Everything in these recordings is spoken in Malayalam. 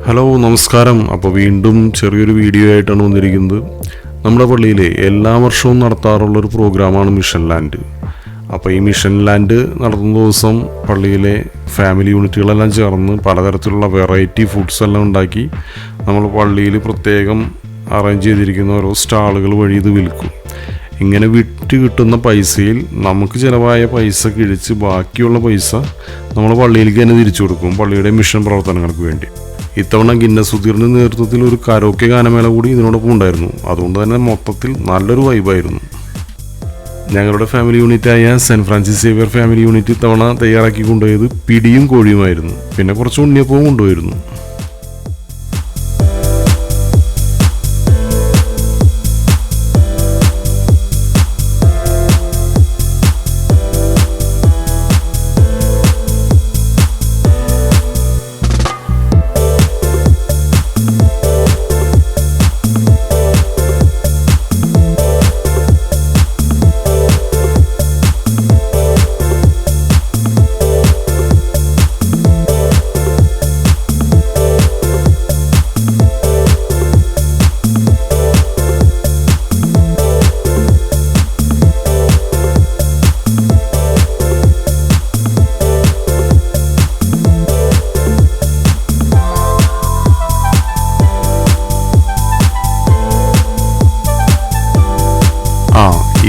ഹലോ നമസ്കാരം. അപ്പോൾ വീണ്ടും ചെറിയൊരു വീഡിയോ ആയിട്ടാണ് വന്നിരിക്കുന്നത്. നമ്മുടെ പള്ളിയിൽ എല്ലാ വർഷവും നടത്താറുള്ളൊരു പ്രോഗ്രാമാണ് മിഷൻ ലാൻഡ്. അപ്പോൾ ഈ മിഷൻ ലാൻഡ് നടത്തുന്ന ദിവസം പള്ളിയിലെ ഫാമിലി യൂണിറ്റുകളെല്ലാം ചേർന്ന് പലതരത്തിലുള്ള വെറൈറ്റി ഫുഡ്സ് എല്ലാം ഉണ്ടാക്കി നമ്മൾ പള്ളിയിൽ പ്രത്യേകം അറേഞ്ച് ചെയ്തിരിക്കുന്ന ഓരോ സ്റ്റാളുകൾ വഴി ഇത് വിൽക്കും. ഇങ്ങനെ വിറ്റ് കിട്ടുന്ന പൈസയിൽ നമുക്ക് ചിലവായ പൈസ കിഴിച്ച് ബാക്കിയുള്ള പൈസ നമ്മൾ പള്ളിയിലേക്ക് തന്നെ തിരിച്ചു കൊടുക്കും, പള്ളിയുടെ മിഷൻ പ്രവർത്തനങ്ങൾക്ക് വേണ്ടി. ഇത്തവണ ഗിന്നസ് സുധീറിൻ്റെ നേതൃത്വത്തിൽ ഒരു കരോക്കെ ഗാനമേള കൂടി ഇതിനോടൊപ്പം ഉണ്ടായിരുന്നു. അതുകൊണ്ട് തന്നെ മൊത്തത്തിൽ നല്ലൊരു വൈബായിരുന്നു. ഞങ്ങളുടെ ഫാമിലി യൂണിറ്റായ saint Francis Xavier family unit ഇത്തവണ തയ്യാറാക്കി കൊണ്ടുപോയത് പിടിയും കോഴിയുമായിരുന്നു. പിന്നെ കുറച്ച് ഉണ്ണിയപ്പവും കൊണ്ടുപോയിരുന്നു.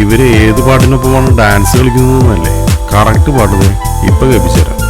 ഇവര് ഏത് പാട്ടിനൊപ്പമാണ് ഡാൻസ് കളിക്കുന്നതെന്നല്ലേ? കറക്റ്റ് പാട്ട് ഇപ്പൊ കേൾപ്പിച്ചുതരാം.